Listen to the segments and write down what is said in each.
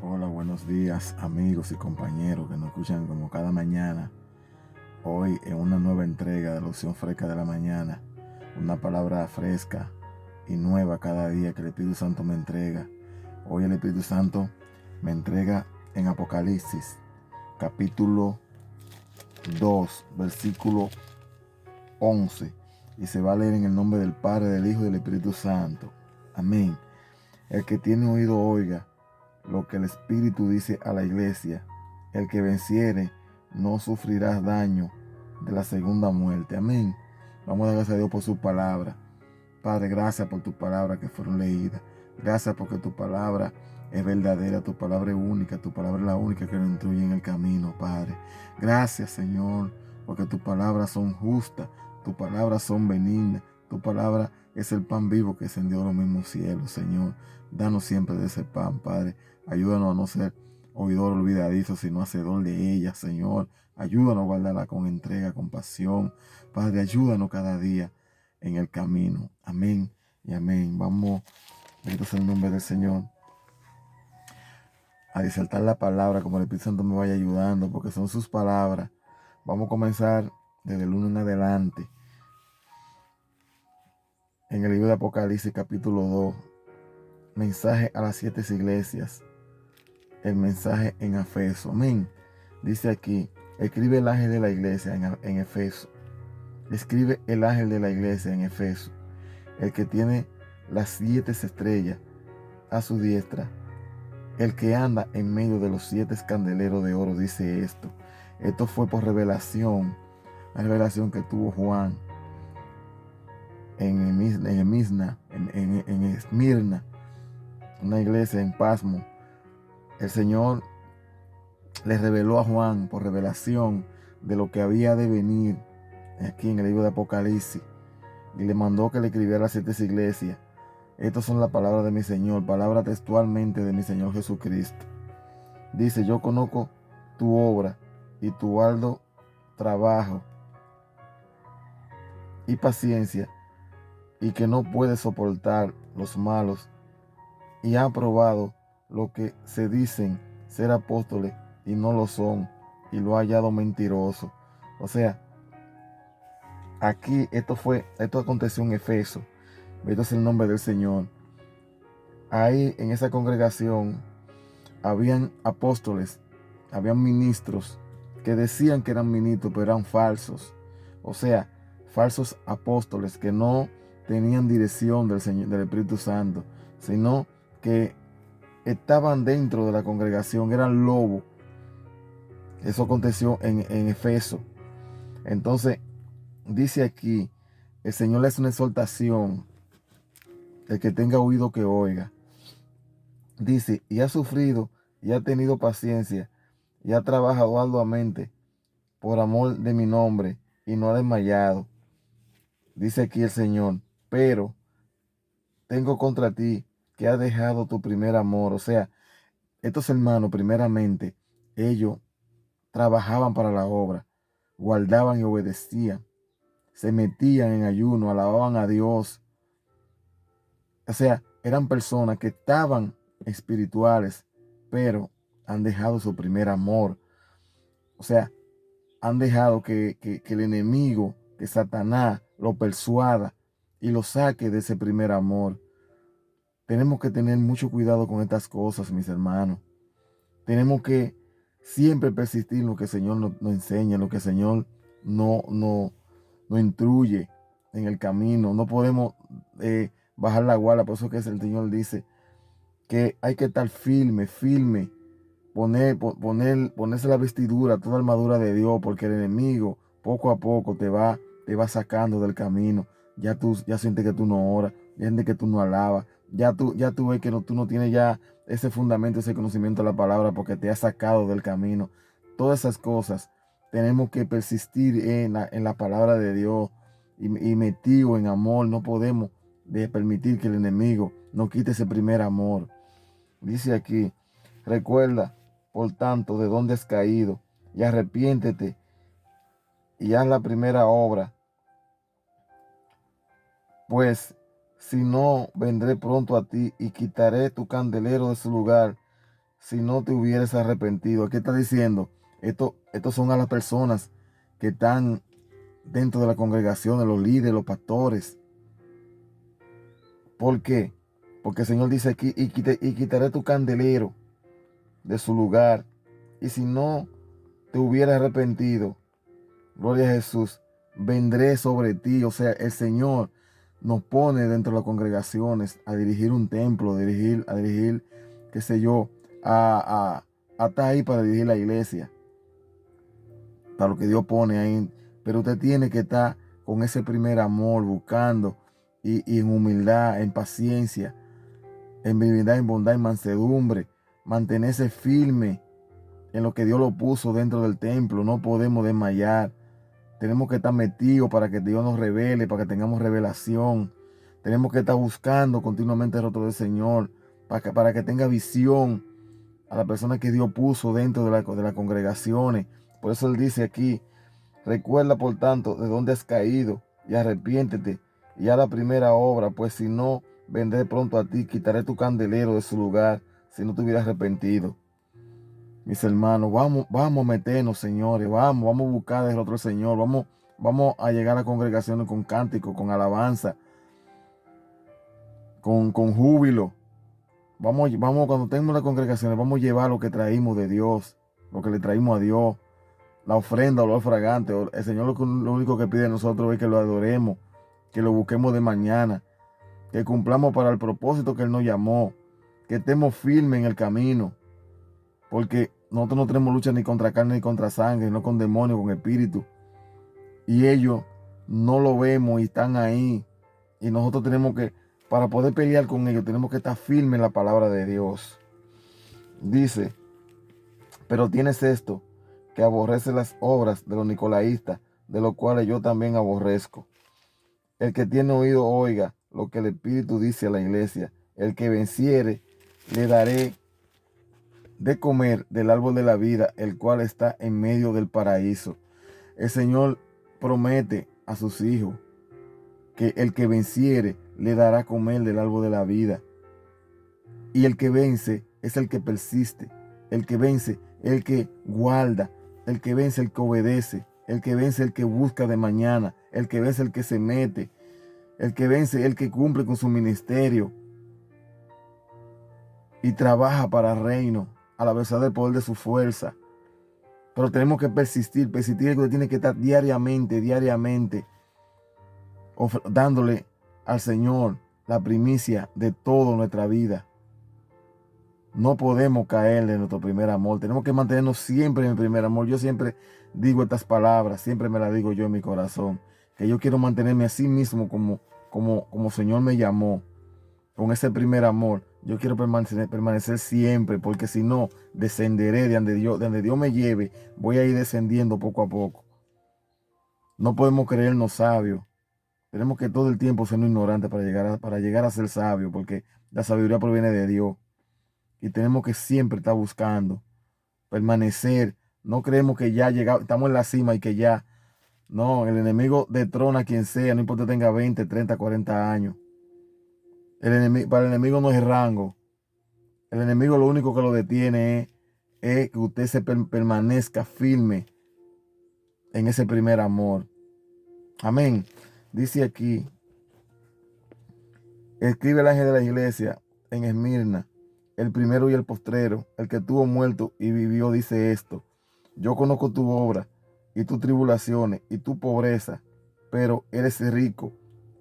Hola, buenos días amigos y compañeros que nos escuchan como cada mañana. Hoy en una nueva entrega de la opción fresca de la mañana. Una palabra fresca y nueva cada día que el Espíritu Santo me entrega. Hoy el Espíritu Santo me entrega en Apocalipsis capítulo 2 versículo 11. Y se va a leer en el nombre del Padre, del Hijo y del Espíritu Santo. Amén. El que tiene oído oiga lo que el Espíritu dice a la iglesia. El que venciere no sufrirá daño de la segunda muerte. Amén. Vamos a dar gracias a Dios por su palabra. Padre, gracias por tu palabra que fueron leídas. Gracias porque tu palabra es verdadera, tu palabra es única, tu palabra es la única que nos instruye en el camino, Padre. Gracias, Señor, porque tus palabras son justas, tus palabras son benignas, tu palabra es el pan vivo que encendió los mismos cielos, Señor. Danos siempre de ese pan, Padre. Ayúdanos a no ser oidor olvidadizo, sino hacedor de ella, Señor. Ayúdanos a guardarla con entrega, con pasión. Padre, ayúdanos cada día en el camino. Amén y amén. Vamos, bendito sea el nombre del Señor, a disertar la palabra como el Espíritu Santo me vaya ayudando, porque son sus palabras. Vamos a comenzar desde el 1 en adelante. En el libro de Apocalipsis capítulo 2, mensaje a las 7 iglesias. El mensaje en Efeso. Amén. Dice aquí, escribe el ángel de la iglesia en Efeso. Escribe el ángel de la iglesia en Efeso, el que tiene las 7 estrellas a su diestra, el que anda en medio de los 7 candeleros de oro, dice esto. Esto fue por revelación, la revelación que tuvo Juan en Esmirna, una iglesia en Pasmo. El Señor le reveló a Juan por revelación de lo que había de venir aquí en el libro de Apocalipsis, y le mandó que le escribiera a las 7 iglesias. Estas son las palabras de mi Señor, palabras textualmente de mi Señor Jesucristo. Dice: yo conozco tu obra y tu arduo trabajo y paciencia, y que no puedes soportar los malos, y ha probado lo que se dicen ser apóstoles y no lo son, y lo ha hallado mentiroso. O sea, aquí esto aconteció en Efeso. Bendito es el nombre del Señor. Ahí en esa congregación habían apóstoles, habían ministros que decían que eran ministros, pero eran falsos. O sea, falsos apóstoles que no tenían dirección del Señor, del Espíritu Santo, sino que estaban dentro de la congregación, eran lobos. Eso aconteció en Efeso. Entonces, dice aquí, el Señor le hace una exhortación: el que tenga oído que oiga. Dice: y ha sufrido, y ha tenido paciencia, y ha trabajado arduamente por amor de mi nombre, y no ha desmayado. Dice aquí el Señor: pero tengo contra ti que has dejado tu primer amor. O sea, estos hermanos, primeramente, ellos trabajaban para la obra, guardaban y obedecían, se metían en ayuno, alababan a Dios. O sea, eran personas que estaban espirituales, pero han dejado su primer amor. O sea, han dejado que el enemigo, que Satanás, lo persuada y lo saque de ese primer amor. Tenemos que tener mucho cuidado con estas cosas, mis hermanos. Tenemos que siempre persistir en lo que el Señor nos enseña, en lo que el Señor nos instruye en el camino. No podemos bajar la guardia. Por eso que el Señor dice que hay que estar firme, firme. Ponerse la vestidura, toda armadura de Dios, porque el enemigo poco a poco te va sacando del camino. Ya sientes que tú no oras, ya sientes que tú no alabas, ya tú ves que tú no tienes ya ese fundamento, ese conocimiento de la palabra, porque te ha sacado del camino. Todas esas cosas tenemos que persistir en la palabra de Dios, y metido en amor. No podemos permitir que el enemigo nos quite ese primer amor. Dice aquí: recuerda, por tanto, de dónde has caído, y arrepiéntete y haz la primera obra, pues si no, vendré pronto a ti y quitaré tu candelero de su lugar si no te hubieras arrepentido. ¿Qué está diciendo? Estos son a las personas que están dentro de la congregación, de los líderes, los pastores. ¿Por qué? Porque el Señor dice aquí, y quitaré tu candelero de su lugar. Y si no te hubieras arrepentido, gloria a Jesús, vendré sobre ti. O sea, el Señor nos pone dentro de las congregaciones a dirigir un templo, a dirigir, qué sé yo, a estar ahí para dirigir la iglesia, para lo que Dios pone ahí. Pero usted tiene que estar con ese primer amor, buscando y en humildad, en paciencia, en benignidad, en bondad, en mansedumbre, mantenerse firme en lo que Dios lo puso dentro del templo. No podemos desmayar. Tenemos que estar metidos para que Dios nos revele, para que tengamos revelación. Tenemos que estar buscando continuamente el rostro del Señor, para que tenga visión a la persona que Dios puso dentro de las congregaciones. Por eso Él dice aquí, recuerda por tanto de dónde has caído y arrepiéntete y haz la primera obra, pues si no, vendré pronto a ti, quitaré tu candelero de su lugar, si no te hubieras arrepentido. Mis hermanos, vamos a meternos, señores, vamos a buscar el rostro del Señor, vamos a llegar a congregaciones con cántico, con alabanza, con júbilo. Vamos, cuando tengamos las congregaciones, vamos a llevar lo que traímos de Dios, lo que le traímos a Dios, la ofrenda, olor fragante. El Señor lo único que pide de nosotros es que lo adoremos, que lo busquemos de mañana, que cumplamos para el propósito que Él nos llamó, que estemos firmes en el camino, porque nosotros no tenemos lucha ni contra carne ni contra sangre, no con demonios, con espíritu. Y ellos no lo vemos y están ahí. Y nosotros tenemos que, para poder pelear con ellos, tenemos que estar firmes en la palabra de Dios. Dice, pero tienes esto, que aborrece las obras de los nicolaítas, de los cuales yo también aborrezco. El que tiene oído oiga lo que el Espíritu dice a la iglesia. El que venciere, le daré de comer del árbol de la vida, el cual está en medio del paraíso. El Señor promete a sus hijos que el que venciere le dará a comer del árbol de la vida. Y el que vence es el que persiste. El que vence, el que guarda. El que vence, el que obedece. El que vence, el que busca de mañana. El que vence, el que se mete. El que vence, el que cumple con su ministerio y trabaja para el reino a la velocidad del poder de su fuerza. Pero tenemos que persistir que tiene que estar diariamente, dándole al Señor la primicia de toda nuestra vida. No podemos caer de nuestro primer amor. Tenemos que mantenernos siempre en el primer amor. Yo siempre digo estas palabras, siempre me las digo yo en mi corazón, que yo quiero mantenerme así mismo como Señor me llamó, con ese primer amor. Yo quiero permanecer siempre, porque si no, descenderé de donde Dios me lleve. Voy a ir descendiendo poco a poco. No podemos creernos sabios. Tenemos que todo el tiempo ser ignorantes para llegar a ser sabios, porque la sabiduría proviene de Dios. Y tenemos que siempre estar buscando, permanecer. No creemos que ya llegamos, estamos en la cima y que ya. No, el enemigo detrona a quien sea, no importa que tenga 20, 30, 40 años. Para el enemigo no es rango. El enemigo lo único que lo detiene es que usted permanezca firme en ese primer amor. Amén. Dice aquí, escribe el ángel de la iglesia en Esmirna, el primero y el postrero, el que estuvo muerto y vivió, dice esto: yo conozco tu obra y tus tribulaciones y tu pobreza, pero eres rico,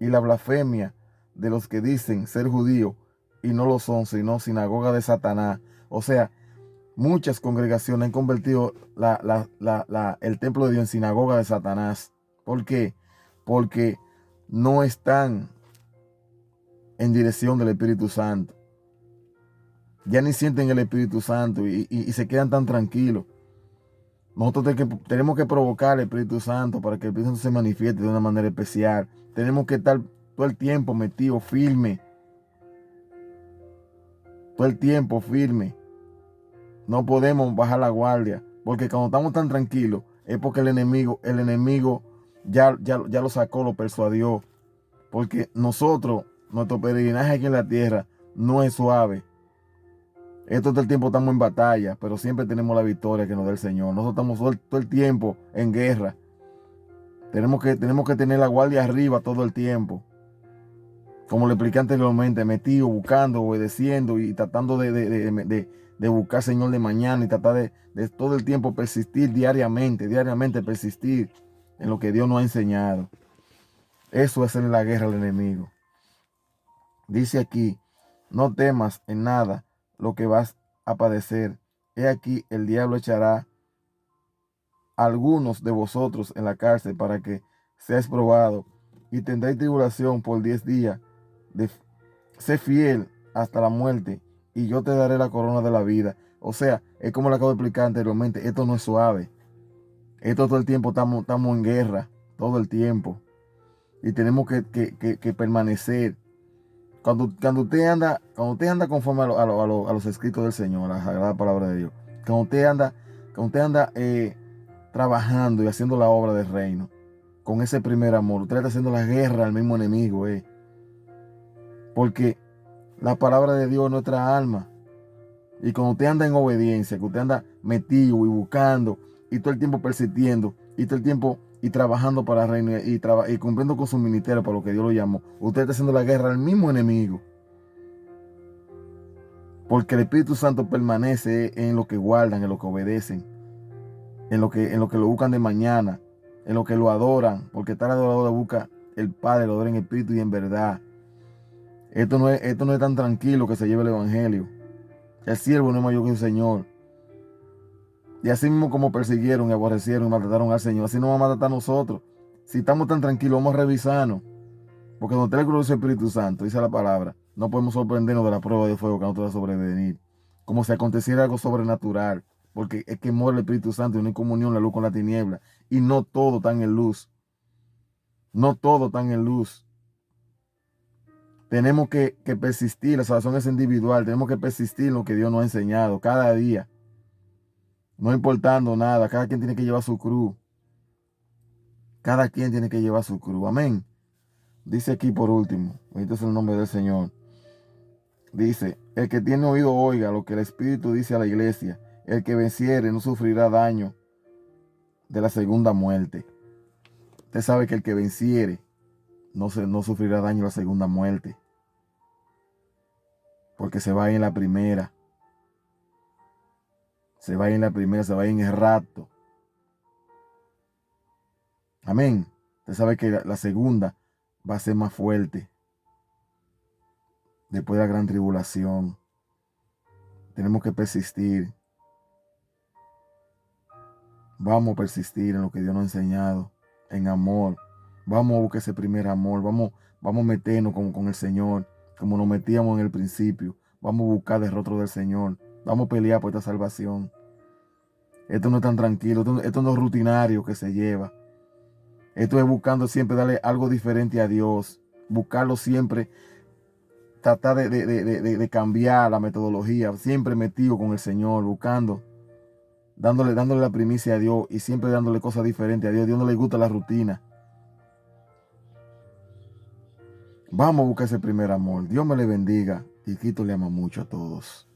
y la blasfemia de los que dicen ser judíos y no lo son, sino sinagoga de Satanás. O sea, muchas congregaciones han convertido el templo de Dios en sinagoga de Satanás. ¿Por qué? Porque no están en dirección del Espíritu Santo. Ya ni sienten el Espíritu Santo y se quedan tan tranquilos. Nosotros tenemos que provocar el Espíritu Santo para que el Espíritu Santo se manifieste de una manera especial. Tenemos que estar todo el tiempo metidos, firme. Todo el tiempo firme. No podemos bajar la guardia, porque cuando estamos tan tranquilos es porque el enemigo ya lo sacó, lo persuadió. Porque nuestro peregrinaje aquí en la tierra no es suave. Esto todo el tiempo estamos en batalla, pero siempre tenemos la victoria que nos da el Señor. Nosotros estamos todo el tiempo en guerra. Tenemos que tener la guardia arriba todo el tiempo. Como le expliqué anteriormente, metido, buscando, obedeciendo y tratando de buscar al Señor de mañana y tratar de todo el tiempo persistir diariamente persistir en lo que Dios nos ha enseñado. Eso es hacerle la guerra al enemigo. Dice aquí, no temas en nada lo que vas a padecer. He aquí, el diablo echará a algunos de vosotros en la cárcel para que seáis probado y tendréis tribulación por 10 días. Sé fiel hasta la muerte y yo te daré la corona de la vida. O sea, es como le acabo de explicar anteriormente, esto no es suave. Esto todo el tiempo estamos en guerra, todo el tiempo. Y tenemos que permanecer. Cuando usted anda conforme a los escritos del Señor, a la sagrada palabra de Dios, cuando usted anda trabajando y haciendo la obra del reino, con ese primer amor, usted está haciendo la guerra al mismo enemigo, porque la palabra de Dios es nuestra alma. Y cuando usted anda en obediencia, que usted anda metido y buscando, y todo el tiempo persistiendo, y todo el tiempo y trabajando para el reino, y cumpliendo con su ministerio para lo que Dios lo llamó, usted está haciendo la guerra al mismo enemigo. Porque el Espíritu Santo permanece en lo que guardan, en lo que obedecen, en lo que lo buscan de mañana, en lo que lo adoran, porque tal adorador busca el Padre, lo adora en espíritu y en verdad. Esto no es tan tranquilo que se lleve el Evangelio. El siervo no es mayor que el Señor. Y así mismo como persiguieron y aborrecieron y maltrataron al Señor, así nos va a maltratar a nosotros. Si estamos tan tranquilos, vamos a revisarnos. Porque donde está el glorioso Espíritu Santo, dice la palabra, no podemos sorprendernos de la prueba de fuego que nos va a sobrevenir. Como si aconteciera algo sobrenatural. Porque es que muere el Espíritu Santo y no hay comunión la luz con la tiniebla. Y no todo está en luz. No todo está en luz. Tenemos que persistir, la salvación es individual, tenemos que persistir en lo que Dios nos ha enseñado cada día. No importando nada, cada quien tiene que llevar su cruz. Cada quien tiene que llevar su cruz. Amén. Dice aquí por último, bendito es el nombre del Señor. Dice, el que tiene oído oiga lo que el Espíritu dice a la iglesia. El que venciere no sufrirá daño de la segunda muerte. Usted sabe que el que venciere no sufrirá daño de la segunda muerte. Porque se va a ir en la primera. Se va a ir en la primera, se va a ir en el rapto. Amén. Usted sabe que la segunda va a ser más fuerte. Después de la gran tribulación. Tenemos que persistir. Vamos a persistir en lo que Dios nos ha enseñado. En amor. Vamos a buscar ese primer amor. Vamos a meternos con el Señor. Como nos metíamos en el principio. Vamos a buscar el rostro del Señor. Vamos a pelear por esta salvación. Esto no es tan tranquilo. Esto no es rutinario que se lleva. Esto es buscando siempre darle algo diferente a Dios. Buscarlo siempre. Tratar de cambiar la metodología. Siempre metido con el Señor. Buscando. Dándole la primicia a Dios. Y siempre dándole cosas diferentes a Dios. A Dios no le gusta la rutina. Vamos a buscar ese primer amor. Dios me le bendiga. Y Cristo le ama mucho a todos.